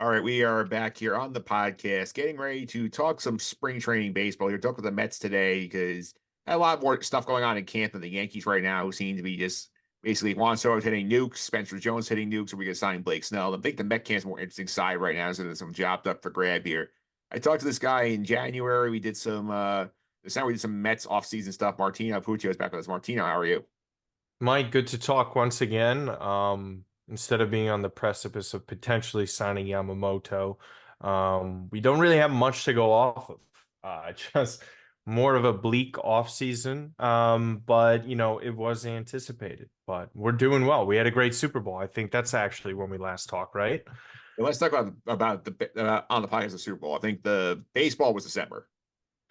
All right, we are back here on the podcast, getting ready to talk some spring training baseball. You're talking with the Mets today because a lot more stuff going on in camp than the Yankees right now, who seem to be just basically Juan Soto's hitting nukes, Spencer Jones hitting nukes, and we can sign Blake Snell. I think the Met camp's more interesting side right now, so there's some jobs up for grab here. I talked to this guy in January. We did some December, we did some Mets offseason stuff. Martino Puccio is back with us. Martino, how are you? Mike, good to talk once again. Instead of being on the precipice of potentially signing Yamamoto, we don't really have much to go off of. Just more of a bleak offseason. But it was anticipated. But we're doing well. We had a great Super Bowl. I think that's actually when we last talked, right? Well, let's talk about the on the podcast of Super Bowl. I think the baseball was December.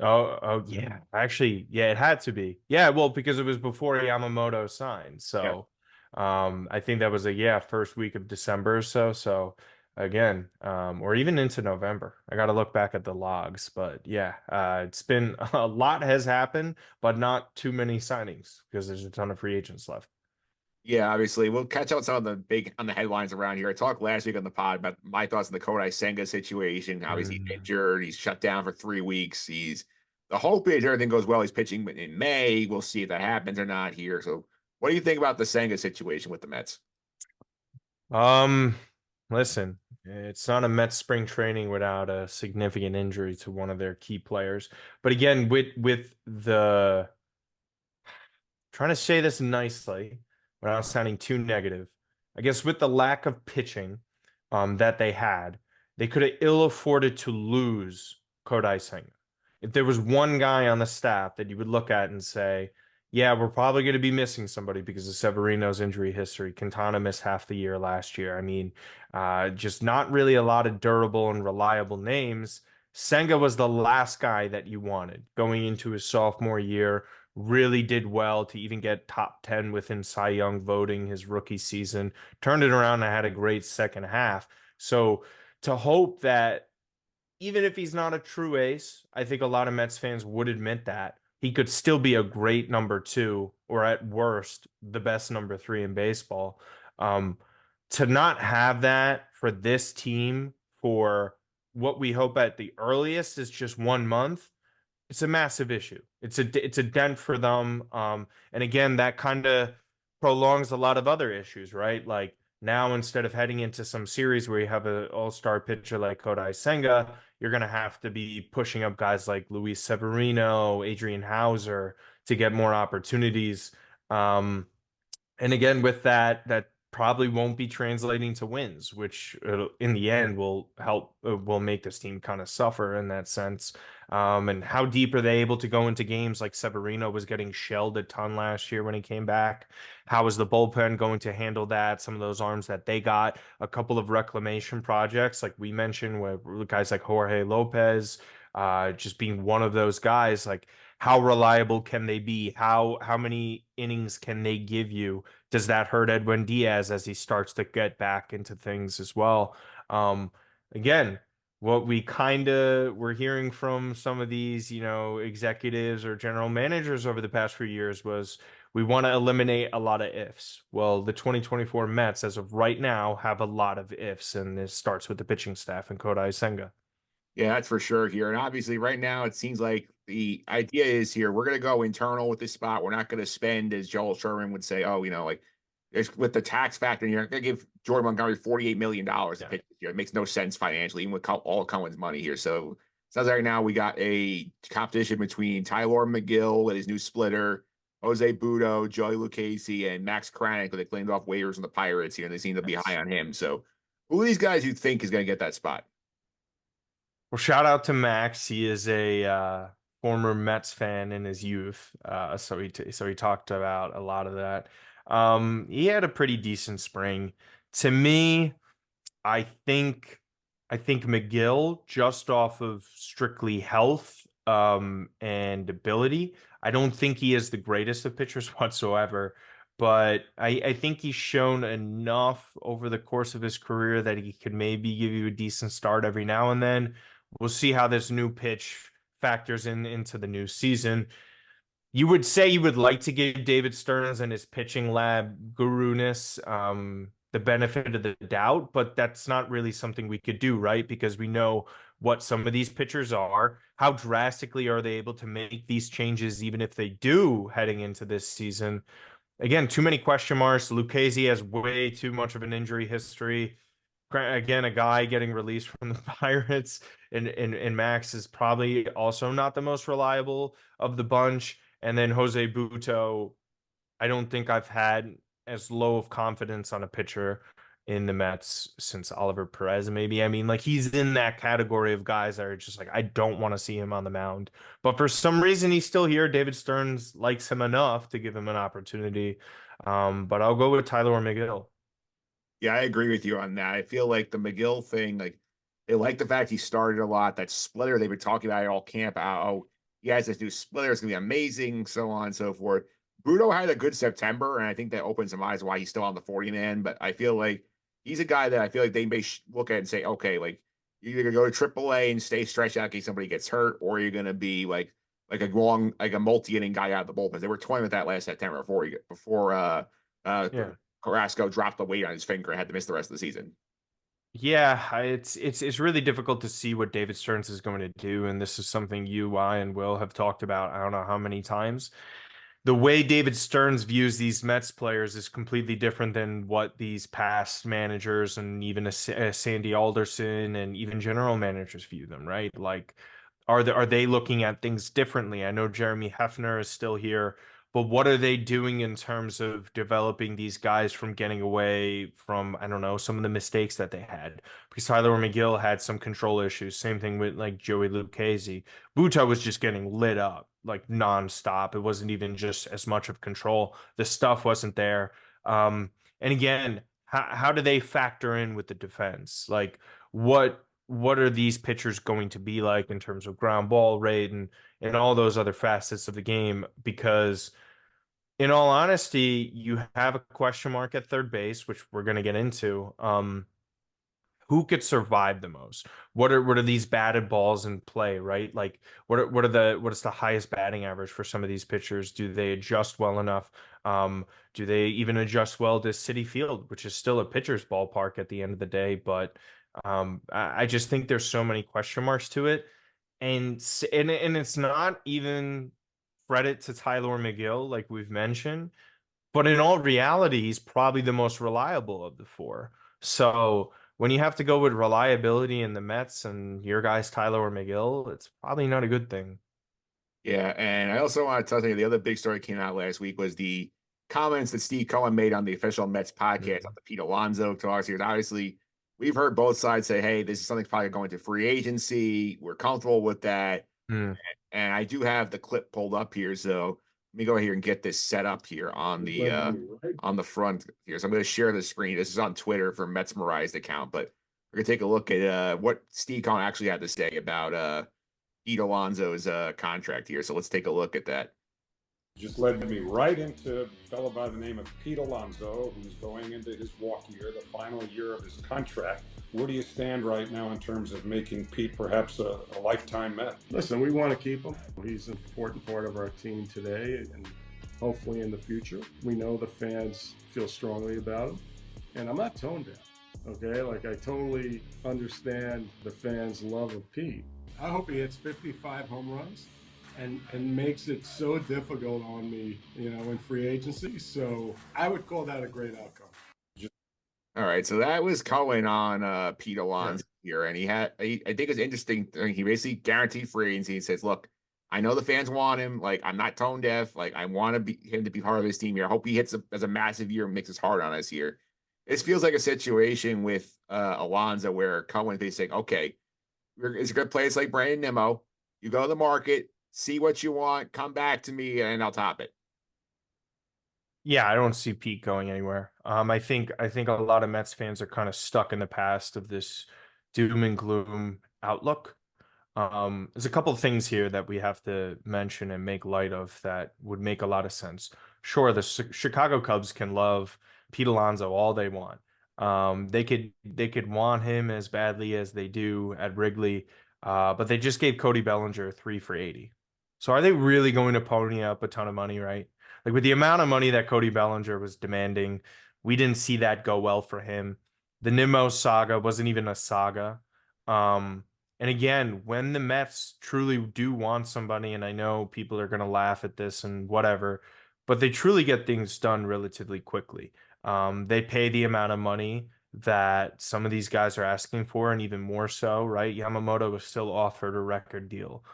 Oh, yeah. Actually, yeah, it had to be. Yeah, well, because it was before Yamamoto signed. Yeah. So, I think that was first week of December or so. So again, or even into November. I got to look back at the logs, but yeah, it's been a lot has happened, but not too many signings because there's a ton of free agents left. Yeah, obviously. We'll catch up on some of the big on the headlines around here. I talked last week on the pod about my thoughts on the Kodai Senga situation. Obviously, he's Mm. injured. He's shut down for 3 weeks. The hope is everything goes well. He's pitching in May. We'll see if that happens or not here. So, what do you think about the Senga situation with the Mets? Um, Listen, it's not a Mets spring training without a significant injury to one of their key players. But again, with the trying to say this nicely without sounding too negative, I guess with the lack of pitching that they had, they could have ill afforded to lose Kodai Senga. If there was one guy on the staff that you would look at and say, yeah, we're probably going to be missing somebody because of Severino's injury history. Quintana missed half the year last year. I mean, just not really a lot of durable and reliable names. Senga was the last guy that you wanted going into his sophomore year. Really did well to even get top 10 within Cy Young voting his rookie season. Turned it around and had a great second half. So to hope that even if he's not a true ace, I think a lot of Mets fans would admit that he could still be a great number two, or at worst, the best number three in baseball. Um, to not have that for this team for what we hope at the earliest is just 1 month. It's a massive issue. It's a dent for them. And again, that kind of prolongs a lot of other issues, right? Like now, instead of heading into some series where you have an all-star pitcher like Kodai Senga, you're gonna have to be pushing up guys like Luis Severino, Adrian Hauser to get more opportunities. Um, and again, with that, that probably won't be translating to wins, which in the end will make this team kind of suffer in that sense. And how deep are they able to go into games like Severino was getting shelled a ton last year when he came back? How is the bullpen going to handle that? Some of those arms that they got, a couple of reclamation projects, like we mentioned, where guys like Jorge Lopez, just being one of those guys, like how reliable can they be? How many innings can they give you? Does that hurt Edwin Diaz as he starts to get back into things as well? Um, Again, what we kind of were hearing from some of these, executives or general managers over the past few years was we want to eliminate a lot of ifs. Well, the 2024 Mets, as of right now, have a lot of ifs, and it starts with the pitching staff and Kodai Senga. Yeah, that's for sure here. And obviously, right now, it seems like the idea is here we're going to go internal with this spot. We're not going to spend, as Joel Sherman would say, oh, like with the tax factor, you're not going to give Jordan Montgomery $48 million to Yeah. pitch this year. It makes no sense financially, even with all Cohen's money here. So, sounds like right now we got a competition between Tyler McGill with his new splitter, Jose Budo, Joey Lucchesi, and Max Kranick, who they claimed off waivers from the Pirates here, and they seem to be high Yes. on him. So, who are these guys you think is going to get that spot? Well, shout out to Max. He is a former Mets fan in his youth, so he talked about a lot of that. He had a pretty decent spring. To me, I think I think McGill just off of strictly health and ability. I don't think he is the greatest of pitchers whatsoever, but I think he's shown enough over the course of his career that he could maybe give you a decent start every now and then. We'll see how this new pitch factors into the new season. You would say you would like to give David Stearns and his pitching lab guru-ness the benefit of the doubt, but that's not really something we could do, right? Because we know what some of these pitchers are. How drastically are they able to make these changes, even if they do heading into this season? Again, too many question marks. Lucchesi has way too much of an injury history. Again, a guy getting released from the Pirates, and Max is probably also not the most reliable of the bunch. And then Jose Butto, I don't think I've had as low of confidence on a pitcher in the Mets since Oliver Perez, maybe. I mean, like he's in that category of guys that are just like, I don't want to see him on the mound. But for some reason, he's still here. David Stearns likes him enough to give him an opportunity. But I'll go with Tyler or McGill. Yeah, I agree with you on that. I feel like the McGill thing, like they like the fact he started a lot. That splitter they've been talking about it all camp. Oh, he has this new splitter. It's gonna be amazing, so on and so forth. Bruno had a good September, and I think that opens some eyes why he's still on the 40 man. But I feel like he's a guy that I feel like they may look at and say, okay, like you're gonna go to AAA and stay stretched out in case somebody gets hurt, or you're gonna be like a long, like a multi-inning guy out of the bullpen. They were toying with that last September before uh Yeah. Carrasco dropped the weight on his finger and had to miss the rest of the season. Yeah, it's really difficult to see what David Stearns is going to do, and this is something you, I, and Will have talked about. I don't know how many times. The way David Stearns views these Mets players is completely different than what these past managers and even a Sandy Alderson and even general managers view them, right? Like, are they looking at things differently? I know Jeremy Hefner is still here, but what are they doing in terms of developing these guys from getting away from, I don't know, some of the mistakes that they had? Because Tyler McGill had some control issues. Same thing with like Joey Lucchesi. Buta was just getting lit up like nonstop. It wasn't even just as much of control. The stuff wasn't there. And again, how do they factor in with the defense? Like what are these pitchers going to be like in terms of ground ball rate and all those other facets of the game? Because in all honesty, you have a question mark at third base, which we're going to get into. Who could survive the most? What are these batted balls in play, right? Like what is the highest batting average for some of these pitchers? Do they adjust well enough? Do they even adjust well to City Field, which is still a pitcher's ballpark at the end of the day? But I just think there's so many question marks to it, and it's not even credit to Tyler McGill, like we've mentioned. But in all reality, he's probably the most reliable of the four. So when you have to go with reliability in the Mets and your guys, Tyler or McGill, it's probably not a good thing. Yeah, and I also want to tell you the other big story that came out last week was the comments that Steve Cohen made on the official Mets podcast on Mhm. the Pete Alonso talks here. Obviously, we've heard both sides say, "Hey, this is something probably going to free agency. We're comfortable with that." Mm. And I do have the clip pulled up here, so let me go here and get this set up here on the front here. So I'm going to share the screen. This is on Twitter for Metsmerized account, but we're going to take a look at what Steve Cohen actually had to say about Pete Alonso's contract here. So let's take a look at that. Just led me right into a fellow by the name of Pete Alonso, who's going into his walk year, the final year of his contract. Where do you stand right now in terms of making Pete perhaps a lifetime Met? Listen, we want to keep him. He's an important part of our team today and hopefully in the future. We know the fans feel strongly about him. And I'm not tone deaf, okay? Like, I totally understand the fans' love of Pete. I hope he hits 55 home runs and makes it so difficult on me, in free agency. So I would call that a great outcome. All right, so that was Cohen on Pete Yeah. Alonso here, and I think it's interesting. He basically guaranteed free agency. He says, "Look, I know the fans want him. Like, I'm not tone deaf. Like, I want him to be part of this team here. I hope he hits as a massive year and makes us hard on us here." This feels like a situation with Alonso where Cohen basically saying, "Okay, it's a good place like Brandon Nimmo. You go to the market, see what you want, come back to me, and I'll top it." Yeah, I don't see Pete going anywhere. I think a lot of Mets fans are kind of stuck in the past of this doom and gloom outlook. There's a couple of things here that we have to mention and make light of that would make a lot of sense. Sure, the Chicago Cubs can love Pete Alonso all they want. They could want him as badly as they do at Wrigley, but they just gave Cody Bellinger 3 for 80. So are they really going to pony up a ton of money, right? Like with the amount of money that Cody Bellinger was demanding, We didn't see that go well for him. The Nimmo saga wasn't even a saga. And again, when the Mets truly do want somebody, and I know people are going to laugh at this and whatever, but they truly get things done relatively quickly. They pay the amount of money that some of these guys are asking for, and even more so, right? Yamamoto was still offered a record deal.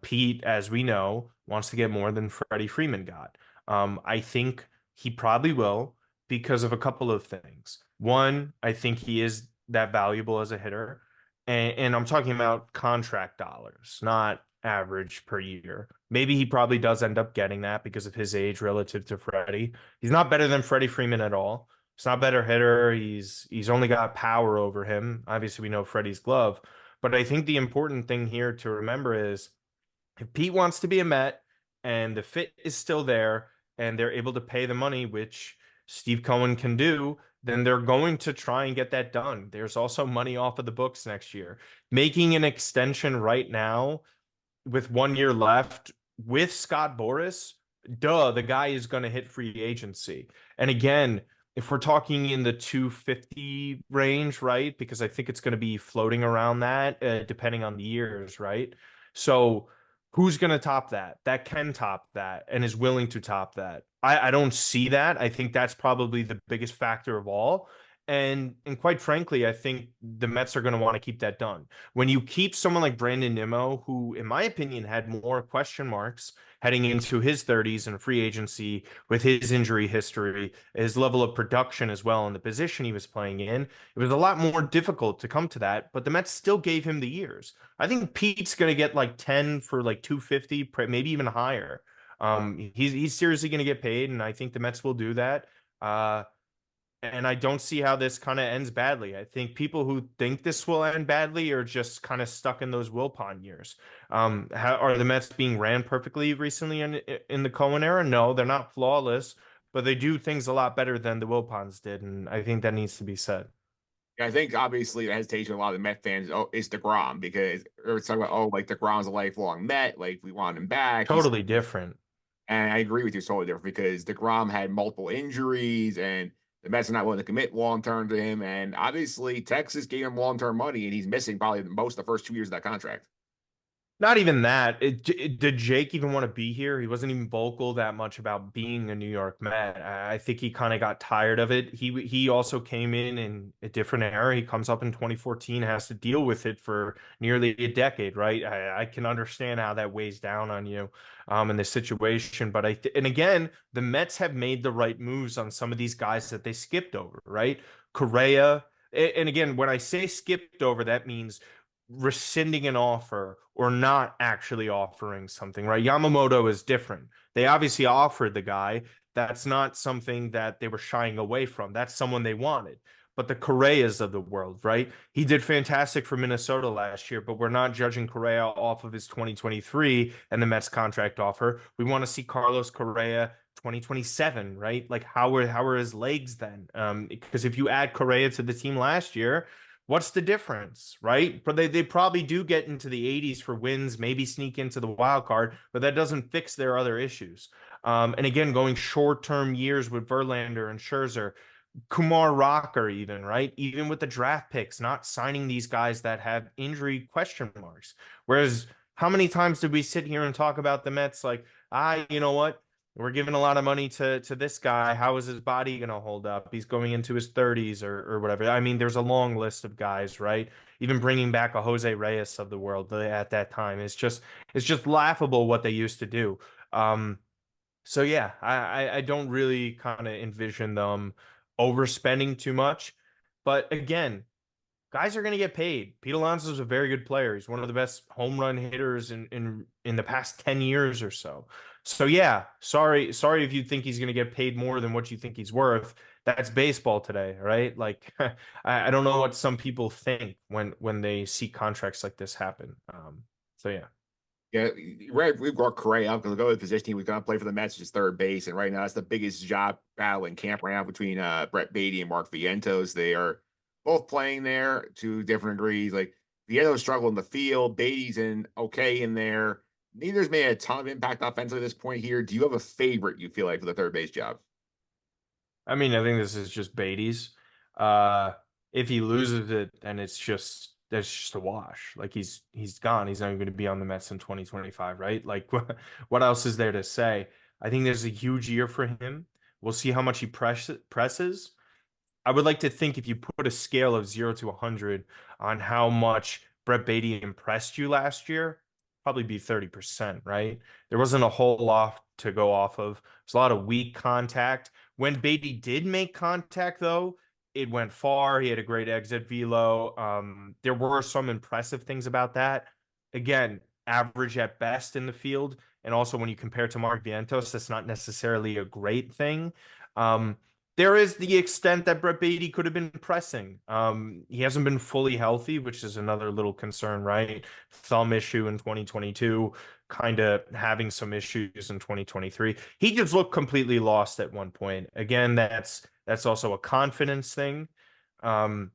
Pete, as we know, wants to get more than Freddie Freeman got. I think he probably will because of a couple of things. One, I think he is that valuable as a hitter. And I'm talking about contract dollars, not average per year. Maybe he probably does end up getting that because of his age relative to Freddie. He's not better than Freddie Freeman at all. He's not a better hitter. He's only got power over him. Obviously, we know Freddie's glove. But I think the important thing here to remember is if Pete wants to be a Met and the fit is still there and they're able to pay the money, which Steve Cohen can do, then they're going to try and get that done. There's also money off of the books next year. Making an extension right now with 1 year left with Scott Boras, the guy is going to hit free agency. And again, if we're talking in the 250 range, right? Because I think it's going to be floating around that, depending on the years, right? So who's going to top that? That can top that and is willing to top that. I don't see that. I think that's probably the biggest factor of all. And quite frankly, I think the Mets are going to want to keep that done. When you keep someone like Brandon Nimmo, who, in my opinion, had more question marks heading into his 30s and free agency with his injury history, his level of production as well, and the position he was playing in, it was a lot more difficult to come to that. But the Mets still gave him the years. I think Pete's going to get like 10 for like 250, maybe even higher. He's seriously going to get paid, and I think the Mets will do that. And I don't see how this kind of ends badly. I think people who think this will end badly are just kind of stuck in those Wilpon years. Are the Mets being ran perfectly recently in the Cohen era? No, they're not flawless, but they do things a lot better than the Wilpons did, and I think that needs to be said. I think obviously the hesitation of a lot of the Met fans is DeGrom because it's talking about, oh, like DeGrom's a lifelong Met, like we want him back. Totally different. And I agree with you, totally different because DeGrom had multiple injuries and the Mets are not willing to commit long term to him. And obviously, Texas gave him long term money and he's missing probably most of the first 2 years of that contract. Not even that. Did Jake even want to be here? He wasn't even vocal that much about being a New York Met. I think he kind of got tired of it. He also came in a different era. He comes up in 2014, has to deal with it for nearly a decade, right? I can understand how that weighs down on you in this situation. But and again, the Mets have made the right moves on some of these guys that they skipped over, right? Correa. And again, when I say skipped over, that means rescinding an offer or not actually offering something, right? Yamamoto is different. They obviously offered the guy. That's not something that they were shying away from. That's someone they wanted. But the Correas of the world, right? He did fantastic for Minnesota last year, but we're not judging Correa off of his 2023 and the Mets contract offer. We want to see Carlos Correa 2027, right? Like how are his legs then? Because if you add Correa to the team last year, what's the difference, right? But they probably do get into the 80s for wins, maybe sneak into the wild card, but that doesn't fix their other issues. And again, going short-term years with Verlander and Scherzer, Kumar Rocker even, right? Even with the draft picks, not signing these guys that have injury question marks. Whereas how many times did we sit here and talk about the Mets like, you know what? We're giving a lot of money to this guy. How is his body going to hold up? He's going into his 30s or whatever. I mean, there's a long list of guys, right? Even bringing back a Jose Reyes of the world at that time. It's just laughable what they used to do. So yeah, I don't really kind of envision them overspending too much. But again, guys are going to get paid. Pete Alonso is a very good player. He's one of the best home run hitters in the past 10 years or so. So yeah, sorry if you think he's going to get paid more than what you think he's worth. That's baseball today, right? Like I don't know what some people think when they see contracts like this happen. So yeah. Yeah, right. We've got Correa because go to the position he was going to play for the Mets, just third base, and right now that's the biggest job battle in camp right now between Brett Beatty and Mark Vientos. They are both playing there to different degrees. Like Vientos struggle in the field, Beatty's in okay in there. Neither's made a ton of impact offensively at this point here. Do you have a favorite you feel like for the third base job? I mean, I think this is just Beatty's. Uh, if he loses it, then that's just a wash. Like he's gone. He's not even going to be on the Mets in 2025, right? Like what else is there to say? I think there's a huge year for him. We'll see how much he presses. I would like to think if you put a scale of 0 to 100 on how much Brett Beatty impressed you last year, probably be 30%, right? There wasn't a whole lot to go off of. There's a lot of weak contact. When Beatty did make contact, though, it went far. He had a great exit velo. There were some impressive things about that. Again, average at best in the field. And also when you compare to Mark Vientos, that's not necessarily a great thing. There is the extent that Brett Beatty could have been pressing. He hasn't been fully healthy, which is another little concern, right? Thumb issue in 2022, kind of having some issues in 2023. He just looked completely lost at one point. Again, that's also a confidence thing. And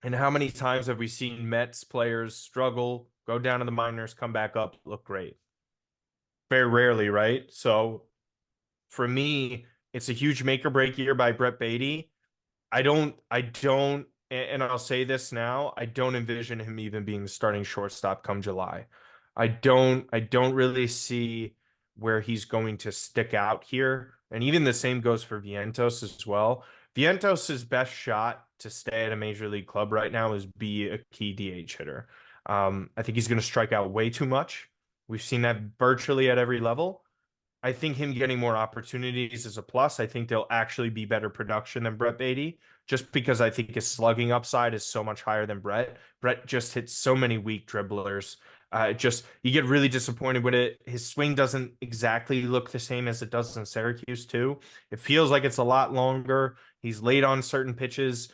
how many times have we seen Mets players struggle, go down to the minors, come back up, look great? Very rarely, right? So for me, it's a huge make or break year by Brett Beatty. And I'll say this now, I don't envision him even being the starting shortstop come July. I don't really see where he's going to stick out here. And even the same goes for Vientos as well. Vientos' best shot to stay at a major league club right now is be a key DH hitter. I think he's going to strike out way too much. We've seen that virtually at every level. I think him getting more opportunities is a plus. I think there'll actually be better production than Brett Beatty, just because I think his slugging upside is so much higher than Brett. Brett just hits so many weak dribblers. Just you get really disappointed with it. His swing doesn't exactly look the same as it does in Syracuse too. It feels like it's a lot longer. He's late on certain pitches.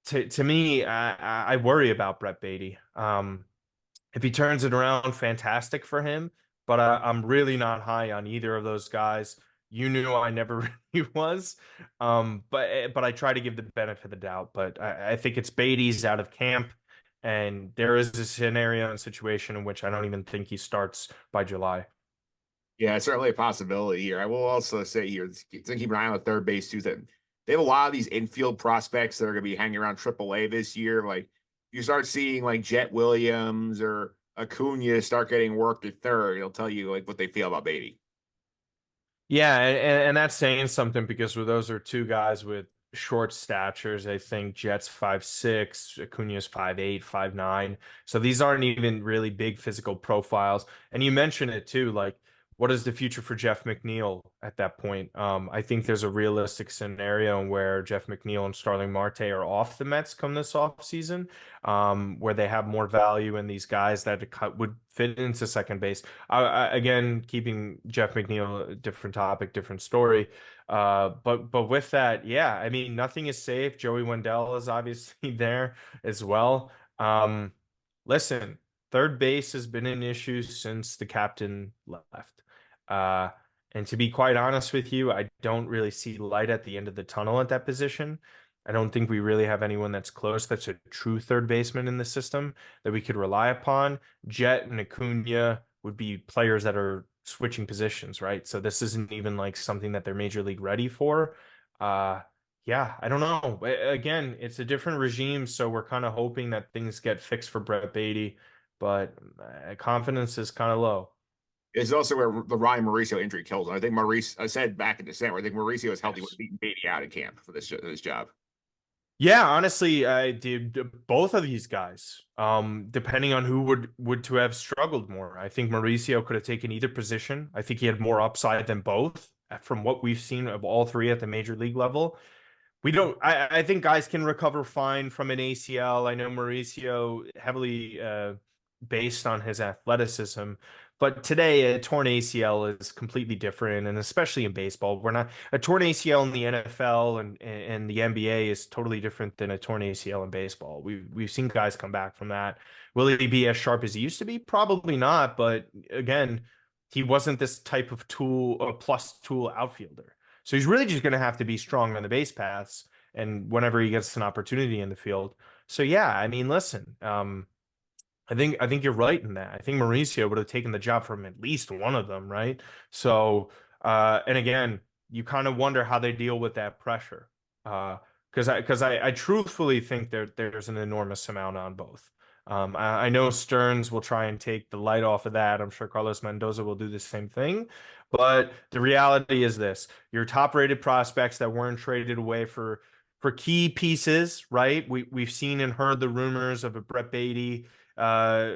To me, I worry about Brett Beatty. If he turns it around, fantastic for him. But I'm really not high on either of those guys. You knew I never really was. But I try to give the benefit of the doubt. But I think it's Beatty's out of camp. And there is a scenario and situation in which I don't even think he starts by July. Yeah, it's certainly a possibility here. I will also say here, keep an eye on the third base too. That they have a lot of these infield prospects that are going to be hanging around AAA this year. Like you start seeing like Jet Williams or Acuna start getting work at third. It'll tell you like what they feel about Beatty. Yeah, and that's saying something because those are two guys with short statures. I think Jet's 5'6", Acuna's 5'8", 5'9". So these aren't even really big physical profiles. And you mentioned it too, like what is the future for Jeff McNeil at that point? I think there's a realistic scenario where Jeff McNeil and Starling Marte are off the Mets come this offseason, where they have more value in these guys that would fit into second base. Again, keeping Jeff McNeil, a different topic, different story. But with that, yeah, I mean, nothing is safe. Joey Wendell is obviously there as well. Listen, third base has been an issue since the captain left. Uh, and to be quite honest with you, I don't really see light at the end of the tunnel at that position. I don't think we really have anyone that's close, that's a true third baseman in the system that we could rely upon. Jet and Acuna would be players that are switching positions, right? So this isn't even like something that they're major league ready for. Yeah, I don't know. Again, it's a different regime, so we're kind of hoping that things get fixed for Brett Beatty, but confidence is kind of low. It's also where the Ryan Mauricio injury kills him. I think Mauricio, I said back in December, I think Mauricio is healthy with beating Beatty out of camp for this job. Yeah, honestly, I did both of these guys. Depending on who would to have struggled more. I think Mauricio could have taken either position. I think he had more upside than both from what we've seen of all three at the major league level. We don't. I think guys can recover fine from an ACL. I know Mauricio heavily based on his athleticism, but today a torn ACL is completely different, and especially in baseball, we're not a torn ACL in the NFL and the NBA is totally different than a torn ACL in baseball. We've seen guys come back from that. Will he be as sharp as he used to be? Probably not, but again, he wasn't this type of tool or plus tool outfielder. So he's really just going to have to be strong on the base paths and whenever he gets an opportunity in the field. So yeah, I mean, listen, I think you're right in that. I think Mauricio would have taken the job from at least one of them, right? So and again, you kind of wonder how they deal with that pressure. Because I truthfully think there's an enormous amount on both. I know Stearns will try and take the light off of that. I'm sure Carlos Mendoza will do the same thing. But the reality is this: your top-rated prospects that weren't traded away for key pieces, right? We've seen and heard the rumors of a Brett Beatty uh,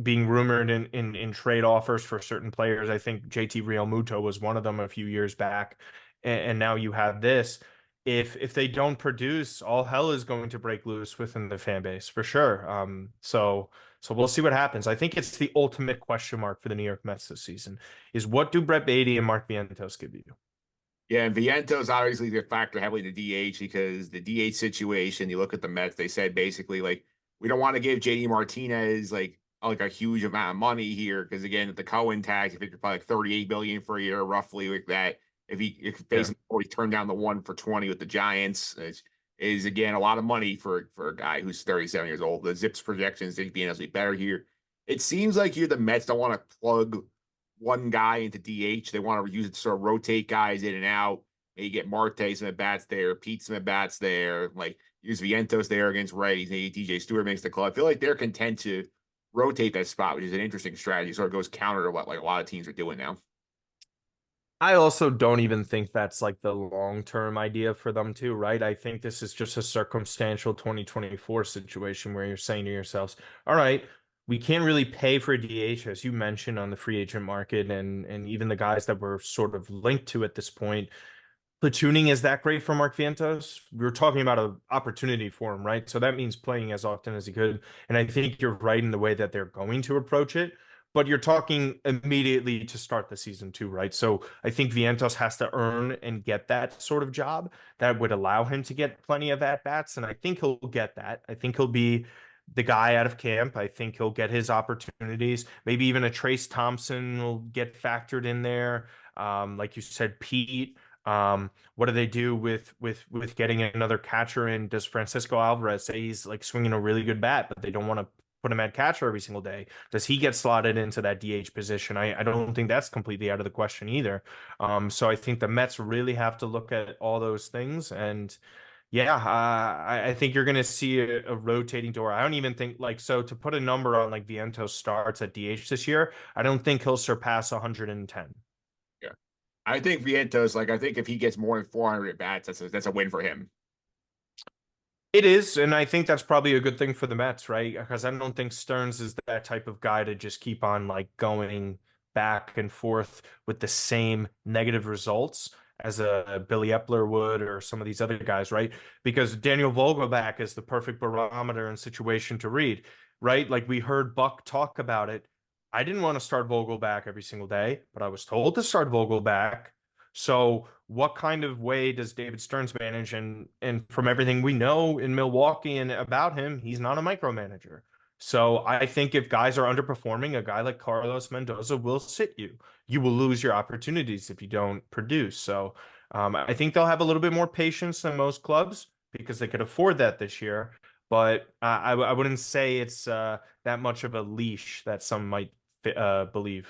being rumored in trade offers for certain players. I think JT Realmuto was one of them a few years back, and now you have this. If they don't produce, all hell is going to break loose within the fan base for sure. So we'll see what happens. I think it's the ultimate question mark for the New York Mets this season is what do Brett Beatty and Mark Vientos give you? Yeah, and Vientos obviously they factor heavily to DH because the DH situation, you look at the Mets, they said basically like we don't want to give JD Martinez like a huge amount of money here because again, the Cohen tax, I think you're probably like 38 billion for a year, roughly like that. If basically always turned down the 1 for 20 with the Giants, is again a lot of money for a guy who's 37 years old. The Zips projections think Vientos will be better here. It seems like here the Mets don't want to plug one guy into DH. They want to use it to sort of rotate guys in and out. Maybe get Marte some at bats there, Pete some at bats there, like use Vientos there against righties. Maybe DJ Stewart makes the club. I feel like they're content to rotate that spot, which is an interesting strategy. Sort of goes counter to what like a lot of teams are doing now. I also don't even think that's like the long-term idea for them too, right? I think this is just a circumstantial 2024 situation where you're saying to yourselves, all right, we can't really pay for DH, as you mentioned, on the free agent market, and even the guys that we're sort of linked to at this point. Platooning is that great for Mark Vientos? We were talking about an opportunity for him, right? So that means playing as often as he could. And I think you're right in the way that they're going to approach it. But you're talking immediately to start the season too, right? So I think Vientos has to earn and get that sort of job that would allow him to get plenty of at-bats. And I think he'll get that. I think he'll be the guy out of camp. I think he'll get his opportunities. Maybe even a Trace Thompson will get factored in there. Like you said, Pete. What do they do with getting another catcher in? Does Francisco Alvarez say he's like swinging a really good bat, but they don't want to put him at catcher every single day? Does he get slotted into that DH position? I don't think that's completely out of the question either. So I think the Mets really have to look at all those things. And yeah, I think you're going to see a rotating door. I don't even think like so to put a number on like Vientos starts at DH this year, I don't think he'll surpass 110. Yeah. I think Vientos, like I think if he gets more than 400 at bats, that's a win for him. It is, and I think that's probably a good thing for the Mets, right? Because I don't think Stearns is that type of guy to just keep on like going back and forth with the same negative results as a Billy Epler would or some of these other guys, right? Because Daniel Vogelback is the perfect barometer and situation to read, right? Like we heard Buck talk about it. I didn't want to start Vogelback every single day, but I was told to start Vogelback. So what kind of way does David Stearns manage? And from everything we know in Milwaukee and about him, he's not a micromanager. So I think if guys are underperforming, a guy like Carlos Mendoza will sit you. You will lose your opportunities if you don't produce. So I think they'll have a little bit more patience than most clubs because they could afford that this year. But I wouldn't say it's that much of a leash that some might believe.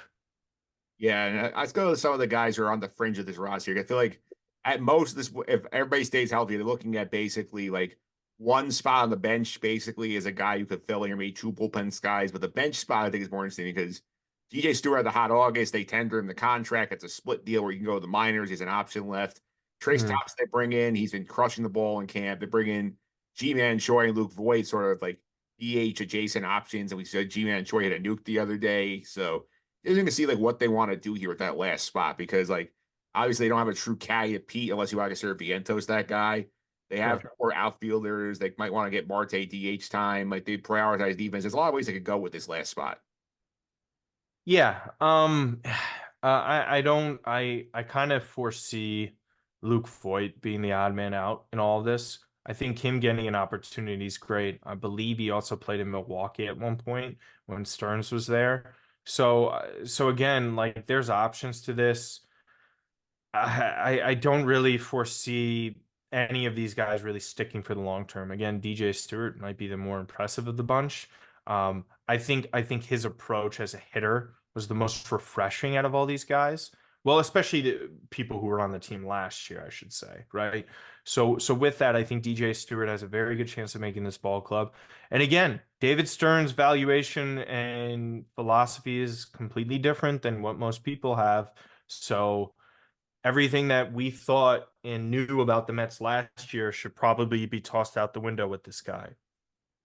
Yeah, and let's go to some of the guys who are on the fringe of this roster. I feel like at most this, if everybody stays healthy, they're looking at basically like one spot on the bench. Basically, is a guy who could fill in or maybe two bullpen guys, but the bench spot I think is more interesting because DJ Stewart had the hot August. They tender him the contract. It's a split deal where you can go to the minors. He's an option left. Trace Thompson they bring in. He's been crushing the ball in camp. They bring in G-Man Choi and Luke Voigt, sort of like DH adjacent options. And we said G-Man Choi had a nuke the other day, so interesting to see like what they want to do here with that last spot because like obviously they don't have a true caddy at Pete unless you want to consider Vientos that guy. They have more outfielders. They might want to get Marte DH time. Like they prioritize defense. There's a lot of ways they could go with this last spot. Yeah. I kind of foresee Luke Voigt being the odd man out in all of this. I think him getting an opportunity is great. I believe he also played in Milwaukee at one point when Stearns was there. So again, like there's options to this. I don't really foresee any of these guys really sticking for the long term. Again, DJ Stewart might be the more impressive of the bunch. I think his approach as a hitter was the most refreshing out of all these guys, Well, especially the people who were on the team last year, I should say, right? So with that, I think DJ Stewart has a very good chance of making this ball club. And again, David Stern's valuation and philosophy is completely different than what most people have. So everything that we thought and knew about the Mets last year should probably be tossed out the window with this guy.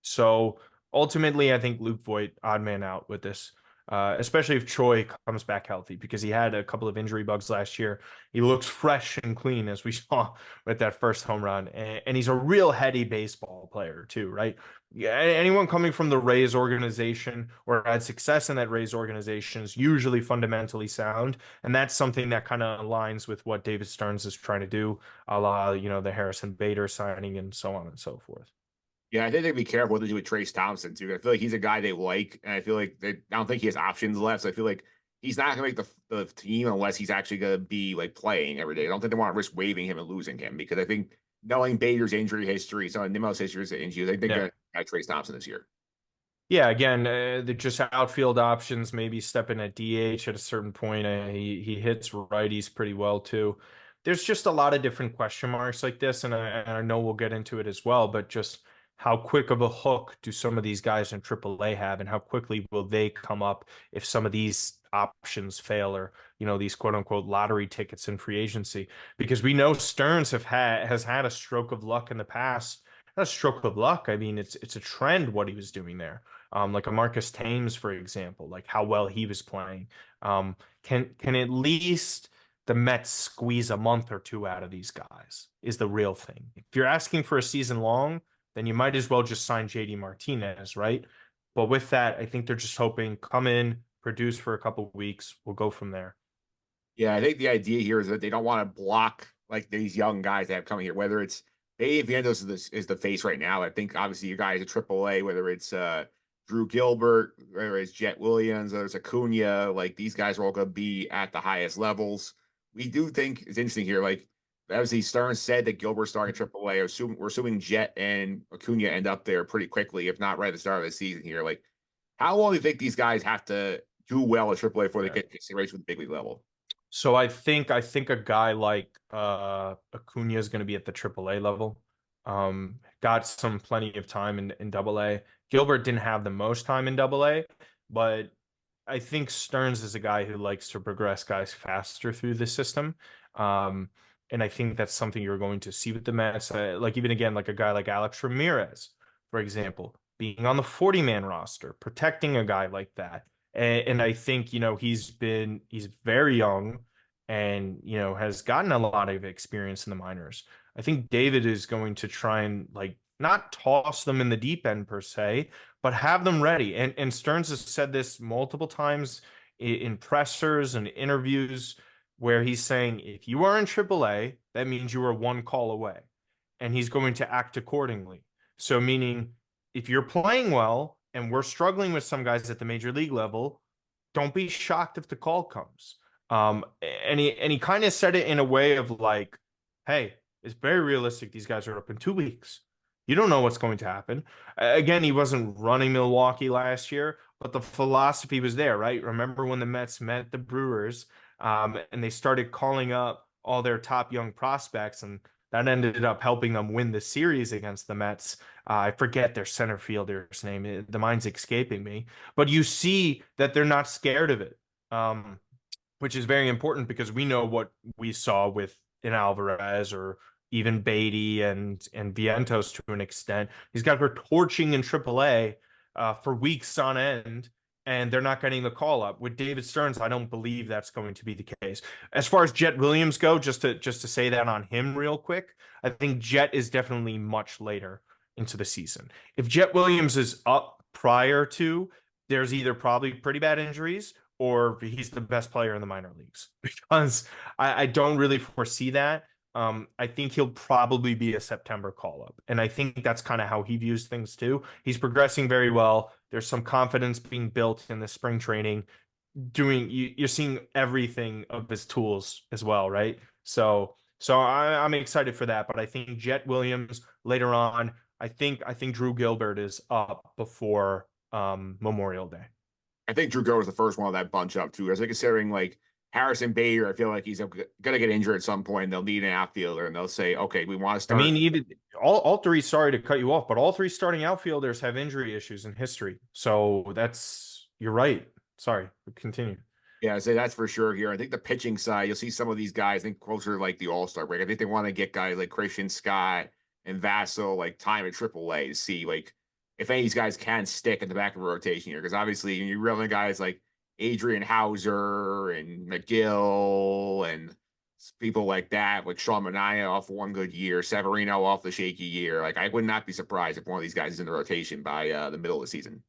So ultimately, I think Luke Voigt, odd man out with this, especially if Troy comes back healthy, because he had a couple of injury bugs last year. He looks fresh and clean, as we saw with that first home run. And he's a real heady baseball player, too, right? Yeah, anyone coming from the Rays organization or had success in that Rays organization is usually fundamentally sound. And that's something that kind of aligns with what David Stearns is trying to do, a la, the Harrison Bader signing and so on and so forth. Yeah, I think they'd be careful what they do with Trace Thompson too. I feel like he's a guy they like, and I feel like I don't think he has options left. So I feel like he's not gonna make the team unless he's actually gonna be like playing every day. I don't think they want to risk waiving him and losing him because I think knowing Bader's injury history, some of Nimmo's history of injuries, I think they're gonna Trace Thompson this year. Yeah, again, they're just outfield options, maybe stepping at DH at a certain point. He hits righties pretty well too. There's just a lot of different question marks like this, and I know we'll get into it as well, but just how quick of a hook do some of these guys in AAA have, and how quickly will they come up if some of these options fail, or these quote unquote lottery tickets in free agency? Because we know Stearns has had a stroke of luck in the past. Not a stroke of luck. I mean, it's a trend what he was doing there. Like a Marcus Thames, for example, like how well he was playing. Can at least the Mets squeeze a month or two out of these guys is the real thing. If you're asking for a season long, then you might as well just sign JD Martinez, right? But with that, I think they're just hoping come in, produce for a couple of weeks. We'll go from there. Yeah, I think the idea here is that they don't want to block like these young guys that have coming here, whether it's Dave Vientos is the face right now. I think obviously your guys at AAA, whether it's Drew Gilbert, whether it's Jet Williams, whether it's Acuna, like these guys are all going to be at the highest levels. We do think it's interesting here. Like obviously Stearns said that Gilbert's starting AAA. We're assuming Jet and Acuna end up there pretty quickly, if not right at the start of the season here. Like how long do you think these guys have to do well at AAA before they get consideration with the big league level? So I think a guy like Acuna is going to be at the AAA level. Got some plenty of time in AA. Gilbert didn't have the most time in AA, but I think Stearns is a guy who likes to progress guys faster through the system. And I think that's something you're going to see with the Mets. Like even again, like a guy like Alex Ramirez, for example, being on the 40-man roster, protecting a guy like that. And I think, he's very young and, has gotten a lot of experience in the minors. I think David is going to try and like not toss them in the deep end per se, but have them ready. And Stearns has said this multiple times in pressers and interviews where he's saying, if you are in AAA, that means you are one call away. And he's going to act accordingly. So meaning if you're playing well and we're struggling with some guys at the major league level, don't be shocked if the call comes. And he kind of said it in a way of like, hey, it's very realistic. These guys are up in 2 weeks. You don't know what's going to happen. Again, he wasn't running Milwaukee last year, but the philosophy was there, right? Remember when the Mets met the Brewers, and they started calling up all their top young prospects, and that ended up helping them win the series against the Mets. I forget their center fielder's name. The mind's escaping me. But you see that they're not scared of it, which is very important because we know what we saw with in Alvarez or even Beatty and Vientos to an extent. These guys were torching in AAA for weeks on end, and they're not getting the call up. With David Stearns, I don't believe that's going to be the case. As far as Jet Williams go, just to say that on him real quick, I think Jet is definitely much later into the season. If Jet Williams is up prior to, there's either probably pretty bad injuries or he's the best player in the minor leagues, because I don't really foresee that. I think he'll probably be a September call up. And I think that's kind of how he views things too. He's progressing very well. There's some confidence being built in the spring training. You're seeing everything of his tools as well, right? So I'm excited for that. But I think Jet Williams later on. I think Drew Gilbert is up before Memorial Day. I think Drew Gilbert was the first one of that bunch up too. I was like considering like Harrison Bader, I feel like he's going to get injured at some point. And they'll need an outfielder, and they'll say, okay, we want to I start. mean, even all three, sorry to cut you off, but all three starting outfielders have injury issues in history. So you're right. Sorry, continue. Yeah, so that's for sure here. I think the pitching side, you'll see some of these guys, I think closer to like the All-Star break. I think they want to get guys like Christian Scott and Vassell like time at AAA to see like if any of these guys can stick in the back of a rotation here. Because obviously you're reeling guys like Adrian Hauser and McGill and people like that, like Sean Manaea off one good year, Severino off the shaky year. Like I would not be surprised if one of these guys is in the rotation by the middle of the season.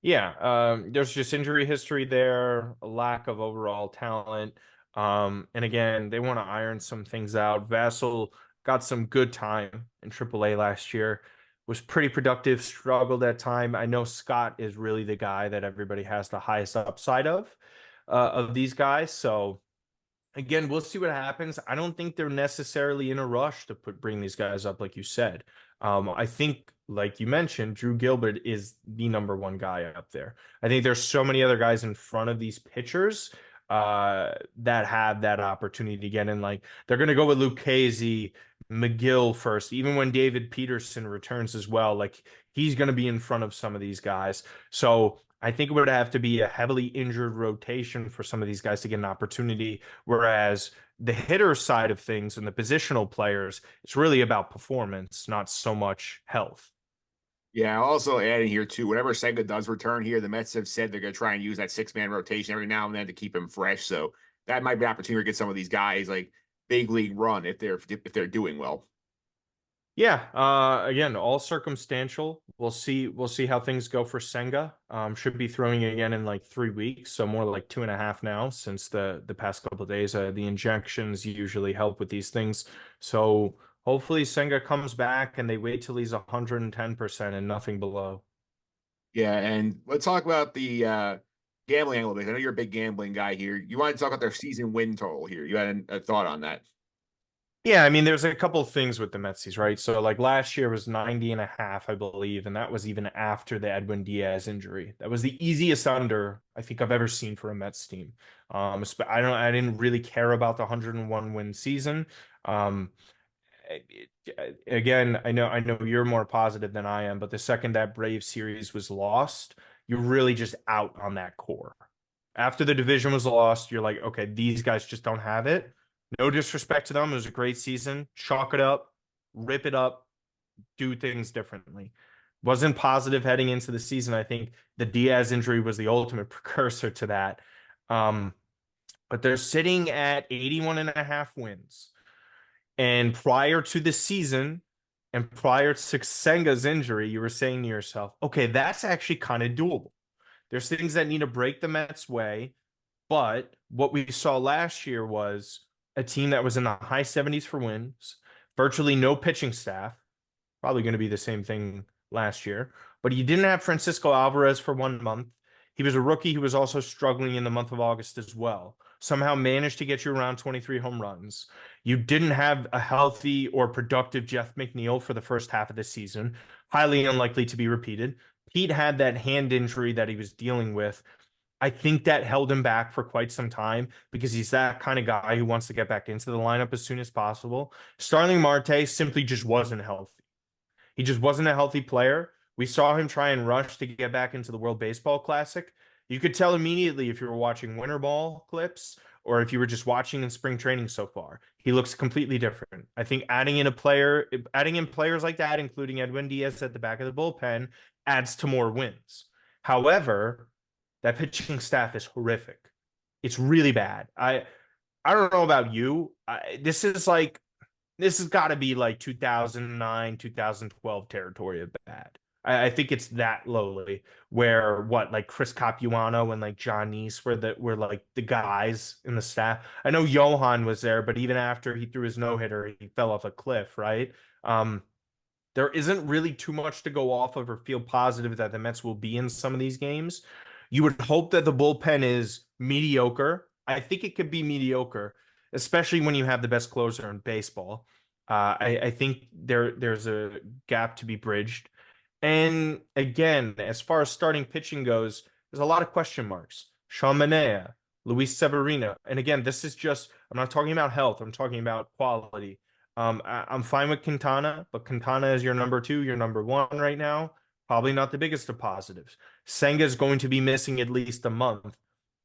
Yeah, there's just injury history there, a lack of overall talent. And again, they want to iron some things out. Vassell got some good time in AAA last year, was pretty productive, struggled at time. I know Scott is really the guy that everybody has the highest upside of these guys. So again, we'll see what happens. I don't think they're necessarily in a rush to bring these guys up, like you said. I think, like you mentioned, Drew Gilbert is the number one guy up there. I think there's so many other guys in front of these pitchers that have that opportunity to get in. Like they're going to go with Lucchesi, McGill first, even when David Peterson returns as well. Like he's going to be in front of some of these guys. So I think it would have to be a heavily injured rotation for some of these guys to get an opportunity. Whereas the hitter side of things and the positional players, it's really about performance, not so much health. Yeah, also adding here too, whenever Senga does return here, the Mets have said they're going to try and use that 6-man rotation every now and then to keep him fresh. So that might be an opportunity to get some of these guys like big league run if they're doing well. Yeah, again, all circumstantial. We'll see. We'll see how things go for Senga. Should be throwing again in like 3 weeks, so more like 2.5 now since the past couple of days. The injections usually help with these things, so hopefully Senga comes back and they wait till he's 110% and nothing below. Yeah, and let's talk about the gambling a little bit. I know you're a big gambling guy here. You want to talk about their season win total here. You had a thought on that? Yeah, I mean, there's a couple of things with the Metsies, right? So like last year was 90.5, I believe, and that was even after the Edwin Diaz injury. That was the easiest under I think I've ever seen for a Mets team. I didn't really care about the 101 win season. Um, Again, I know you're more positive than I am, but the second that Brave series was lost, you're really just out on that core. After the division was lost, you're like, okay, these guys just don't have it. No disrespect to them. It was a great season. Chalk it up, rip it up, do things differently. Wasn't positive heading into the season. I think the Diaz injury was the ultimate precursor to that. But they're sitting at 81.5 wins. And prior to the season and prior to Senga's injury, you were saying to yourself, okay, that's actually kind of doable. There's things that need to break the Mets' way. But what we saw last year was a team that was in the high 70s for wins, virtually no pitching staff, probably going to be the same thing last year. But you didn't have Francisco Alvarez for 1 month. He was a rookie who was also struggling in the month of August as well. Somehow managed to get you around 23 home runs. You didn't have a healthy or productive Jeff McNeil for the first half of the season. Highly unlikely to be repeated. Pete had that hand injury that he was dealing with. I think that held him back for quite some time because he's that kind of guy who wants to get back into the lineup as soon as possible. Starling Marte simply just wasn't healthy. He just wasn't a healthy player. We saw him try and rush to get back into the World Baseball Classic. You could tell immediately if you were watching winter ball clips or if you were just watching in spring training so far. He looks completely different. I think adding in players like that, including Edwin Diaz at the back of the bullpen, adds to more wins. However, that pitching staff is horrific. It's really bad. I don't know about you. This has got to be like 2009, 2012 territory of bad. I think it's that lowly where like Chris Capuano and like John Neese were like the guys in the staff. I know Johan was there, but even after he threw his no-hitter, he fell off a cliff, right? There isn't really too much to go off of or feel positive that the Mets will be in some of these games. You would hope that the bullpen is mediocre. I think it could be mediocre, especially when you have the best closer in baseball. I think there's a gap to be bridged. And again, as far as starting pitching goes, there's a lot of question marks. Sean Manaea, Luis Severino. And again, this is just, I'm not talking about health. I'm talking about quality. I'm fine with Quintana, but Quintana is your number 2, your number 1 right now. Probably not the biggest of positives. Senga is going to be missing at least a month.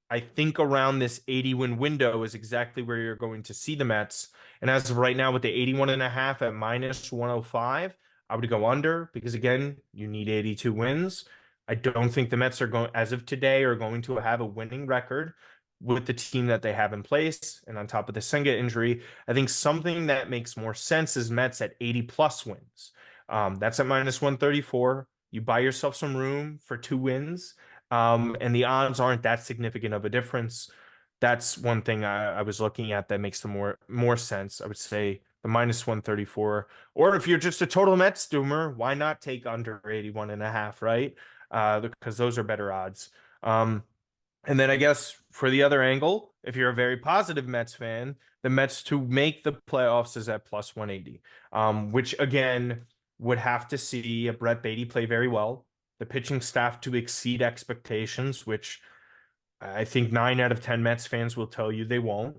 I think around this 80-win window is exactly where you're going to see the Mets. And as of right now, with the 81.5 at minus 105, I would go under because, again, you need 82 wins. I don't think the Mets are going, as of today, are going to have a winning record with the team that they have in place. And on top of the Senga injury, I think something that makes more sense is Mets at 80 plus wins. That's at minus 134. You buy yourself some room for 2 wins. And the odds aren't that significant of a difference. That's one thing I was looking at that makes the more sense. I would say the minus 134. Or if you're just a total Mets doomer, why not take under 81.5, right? Because those are better odds. And then I guess for the other angle, if you're a very positive Mets fan, the Mets to make the playoffs is at plus 180, which again would have to see a Brett Beatty play very well, the pitching staff to exceed expectations, which I think 9 out of 10 Mets fans will tell you they won't.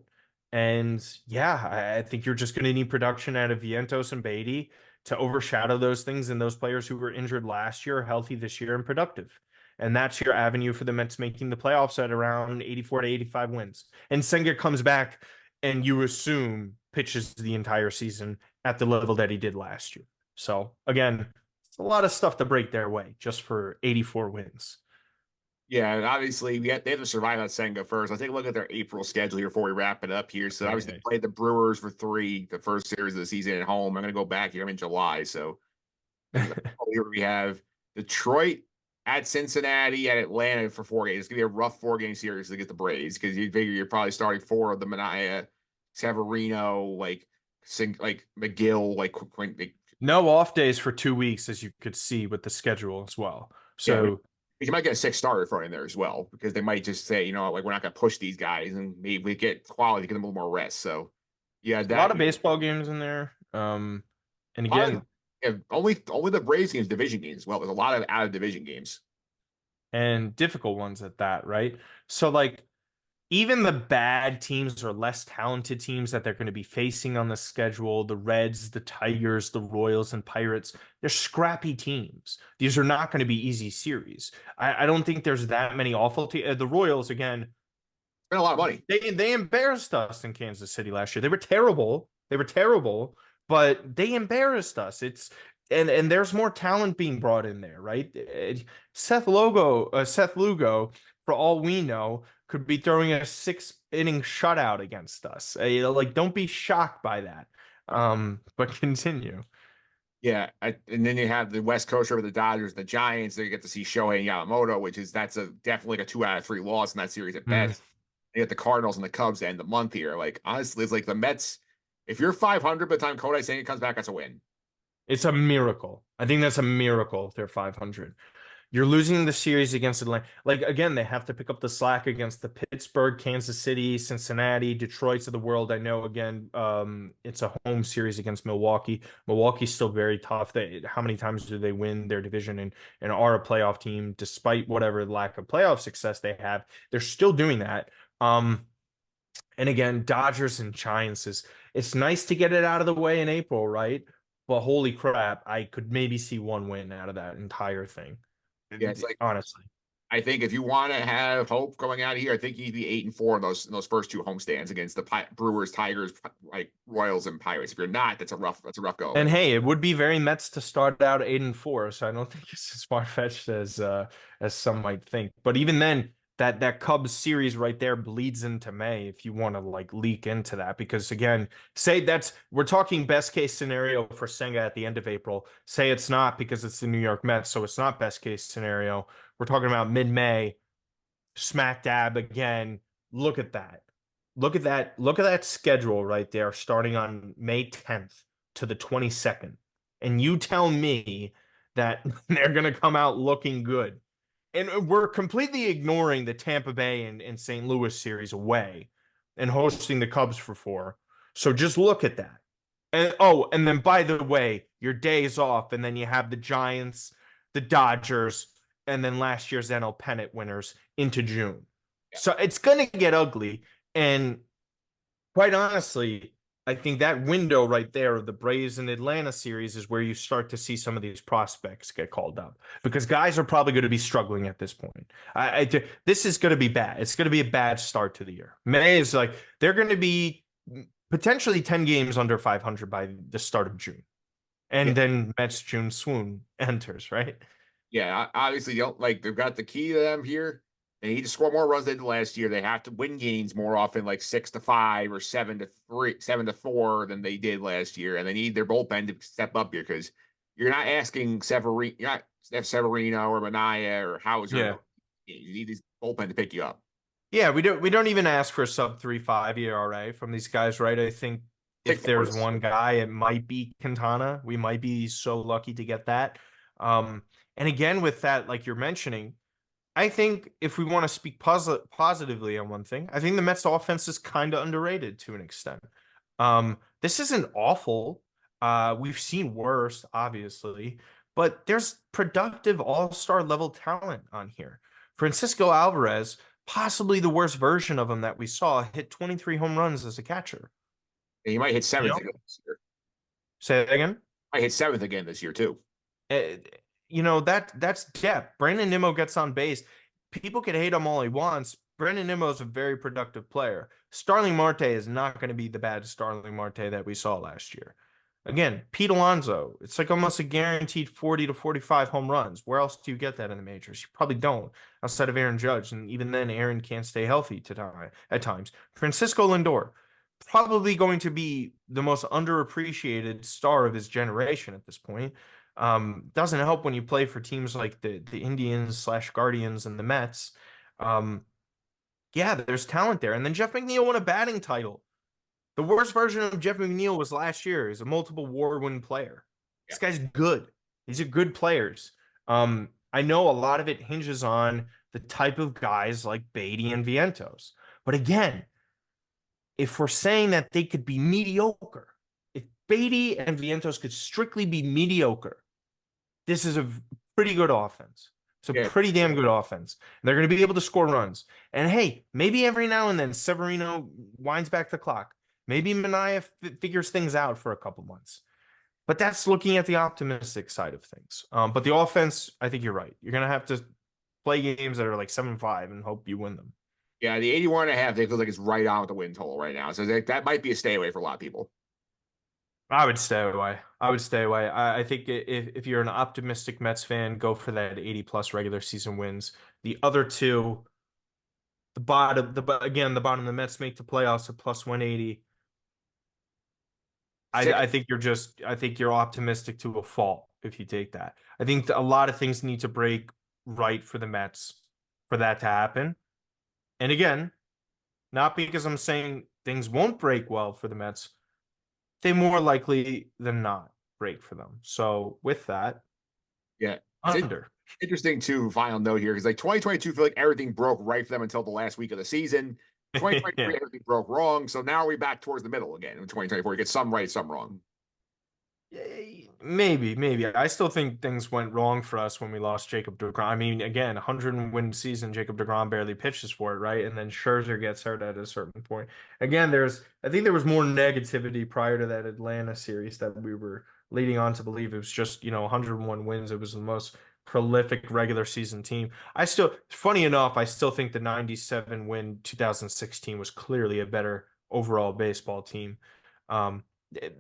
And yeah, I think you're just going to need production out of Vientos and Beatty to overshadow those things, and those players who were injured last year are healthy this year and productive. And that's your avenue for the Mets making the playoffs at around 84 to 85 wins. And Senga comes back and you assume pitches the entire season at the level that he did last year. So again, it's a lot of stuff to break their way just for 84 wins. Yeah, and obviously they have to survive on Senga first. I'll take a look at their April schedule here before we wrap it up here. So obviously they played the Brewers for 3, the first series of the season at home. I'm going to go back here. I'm in July. So here we have Detroit at Cincinnati, at Atlanta for 4 games. It's going to be a rough 4-game series to get the Braves because you figure you're probably starting 4 of the Mania, Severino, like McGill, no off days for 2 weeks, as you could see with the schedule as well. So yeah, you might get a 6 starter thrown in there as well because they might just say, we're not going to push these guys, and maybe we get quality, get them a little more rest. So yeah, a lot of baseball games in there. And again, only the Braves games, division games as well. There's a lot of out of division games and difficult ones at that, right? So even the bad teams or less talented teams that they're going to be facing on the schedule, the Reds, the Tigers, the Royals, and Pirates, they're scrappy teams. These are not going to be easy series. I don't think there's that many awful teams. The Royals, again, spent a lot of money. They embarrassed us in Kansas City last year. They were terrible. But they embarrassed us. And there's more talent being brought in there, right? Seth Lugo, for all we know, could be throwing a 6-inning shutout against us. Don't be shocked by that. But continue. Yeah, and then you have the West Coast over the Dodgers, the Giants. They get to see Shohei Yamamoto, that's definitely a 2 out of 3 loss in that series at best. You get the Cardinals and the Cubs to end the month here. Honestly, it's like the Mets. If you're 500 by the time Kodai Senga comes back, that's a win. It's a miracle. I think that's a miracle if they're 500. You're losing the series against Atlanta. Again, they have to pick up the slack against the Pittsburgh, Kansas City, Cincinnati, Detroit's of the world. I know, again, it's a home series against Milwaukee. Milwaukee's still very tough. How many times do they win their division and are a playoff team despite whatever lack of playoff success they have? They're still doing that. And again, Dodgers and Giants it's nice to get it out of the way in April, right? But holy crap, I could maybe see 1 win out of that entire thing. Yeah, it's honestly, I think if you want to have hope going out of here, I think you'd be 8-4 in those first 2 homestands against the Brewers, Tigers, Royals, and Pirates. If you're not, that's a rough go. And hey, it would be very Mets to start out 8-4, so I don't think it's as far fetched as some might think. But even then, that Cubs series right there bleeds into May if you want to leak into that, because again, we're talking best case scenario for Senga at the end of April. Say it's not because it's the New York Mets, so it's not best case scenario. We're talking about mid-May, smack dab again. Look at that. Look at that schedule right there, starting on May 10th to the 22nd. And you tell me that they're going to come out looking good. And we're completely ignoring the Tampa Bay and St. Louis series away and hosting the Cubs for 4. So just look at that. And then by the way, your days off, and then you have the Giants, the Dodgers, and then last year's NL pennant winners into June. So it's going to get ugly. And quite honestly, I think that window right there of the Braves and Atlanta series is where you start to see some of these prospects get called up because guys are probably going to be struggling at this point. This is going to be bad. It's going to be a bad start to the year. May is like they're going to be potentially 10 games under 500 by the start of June. Yeah. And then Mets June swoon enters, right? Yeah, obviously they don't like they've got the key to them here. They need to score more runs than last year. They have to win games more often, like 6-5 or 7-3, 7-4 than they did last year. And they need their bullpen to step up here because you're not asking you're not Severino or Mania or Hauser. Yeah. You need this bullpen to pick you up. Yeah, we don't even ask for a sub 3.5 ERA from these guys, right? I think if there's one guy, it might be Quintana. We might be so lucky to get that. And again, with that, like you're mentioning, I think if we want to speak positively on one thing, I think the Mets offense is kind of underrated to an extent. This isn't awful. We've seen worse, obviously, but there's productive all-star level talent on here. Francisco Alvarez, possibly the worst version of him that we saw, hit 23 home runs as a catcher. And he might hit You seventh know? again this year. Say that again. Might hit seventh again this year too. Uh, that's depth. Brandon Nimmo gets on base. People can hate him all he wants. Brandon Nimmo is a very productive player. Starling Marte is not going to be the bad Starling Marte that we saw last year. Again, Pete Alonso, it's like almost a guaranteed 40 to 45 home runs. Where else do you get that in the majors? You probably don't, outside of Aaron Judge. And even then, Aaron can't stay healthy at times. Francisco Lindor, probably going to be the most underappreciated star of his generation at this point. Doesn't help when you play for teams like the Indians/Guardians and the Mets. Yeah, there's talent there. And then Jeff McNeil won a batting title. The worst version of Jeff McNeil was last year. He's a multiple award-winning player. This guy's good. These are good players. I know a lot of it hinges on the type of guys like Beatty and Vientos. But again, if we're saying that they could be mediocre, if Beatty and Vientos could strictly be mediocre, this is a pretty good offense. It's a pretty damn good offense. And they're going to be able to score runs. And hey, maybe every now and then Severino winds back the clock. Maybe Mania figures things out for a couple months. But that's looking at the optimistic side of things. But the offense, I think you're right. You're going to have to play games that are like 7-5 and hope you win them. Yeah, the 81.5, they feel like it's right on with the win total right now. So that might be a stay away for a lot of people. I would stay away. I think if you're an optimistic Mets fan, go for that 80+ regular season wins. The other two, the bottom of the Mets make the playoffs at plus 180. I think you're optimistic to a fault if you take that. I think a lot of things need to break right for the Mets for that to happen. And again, not because I'm saying things won't break well for the Mets, they more likely than not break for them. So with that, yeah, under. Interesting too. Final note here because like 2022, feel like everything broke right for them until the last week of the season. 2023, Yeah. everything broke wrong. So now we're back towards the middle again in 2024. You get some right, some wrong. Maybe. I still think things went wrong for us when we lost Jacob DeGrom. I mean, again, 100-win season, Jacob DeGrom barely pitches for it, right? And then Scherzer gets hurt at a certain point. Again, I think there was more negativity prior to that Atlanta series that we were leading on to believe it was just, 101 wins. It was the most prolific regular season team. Funny enough, I still think the 97-win 2016 was clearly a better overall baseball team.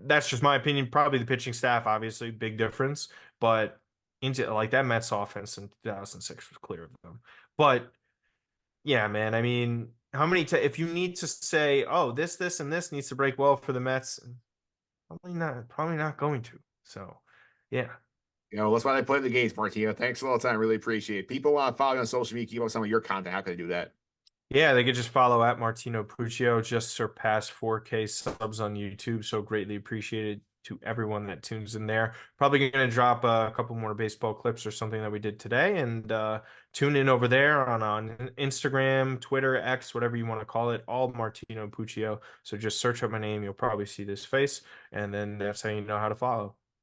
That's just my opinion. Probably the pitching staff, obviously, big difference. But into like that Mets offense in 2006 was clear of them. But yeah, man. I mean, how many? If you need to say, oh, this, and this needs to break well for the Mets, probably not going to. So, yeah. That's why they play the games, Martino. Thanks a lot of time. Really appreciate it. People want to follow you on social media, keep up some of your content. How can they do that? Yeah, they could just follow at Martino Puccio, just surpassed 4K subs on YouTube. So greatly appreciated to everyone that tunes in there. Probably going to drop a couple more baseball clips or something that we did today. And tune in over there on Instagram, Twitter, X, whatever you want to call it, all Martino Puccio. So just search up my name. You'll probably see this face. And then that's how you know how to follow.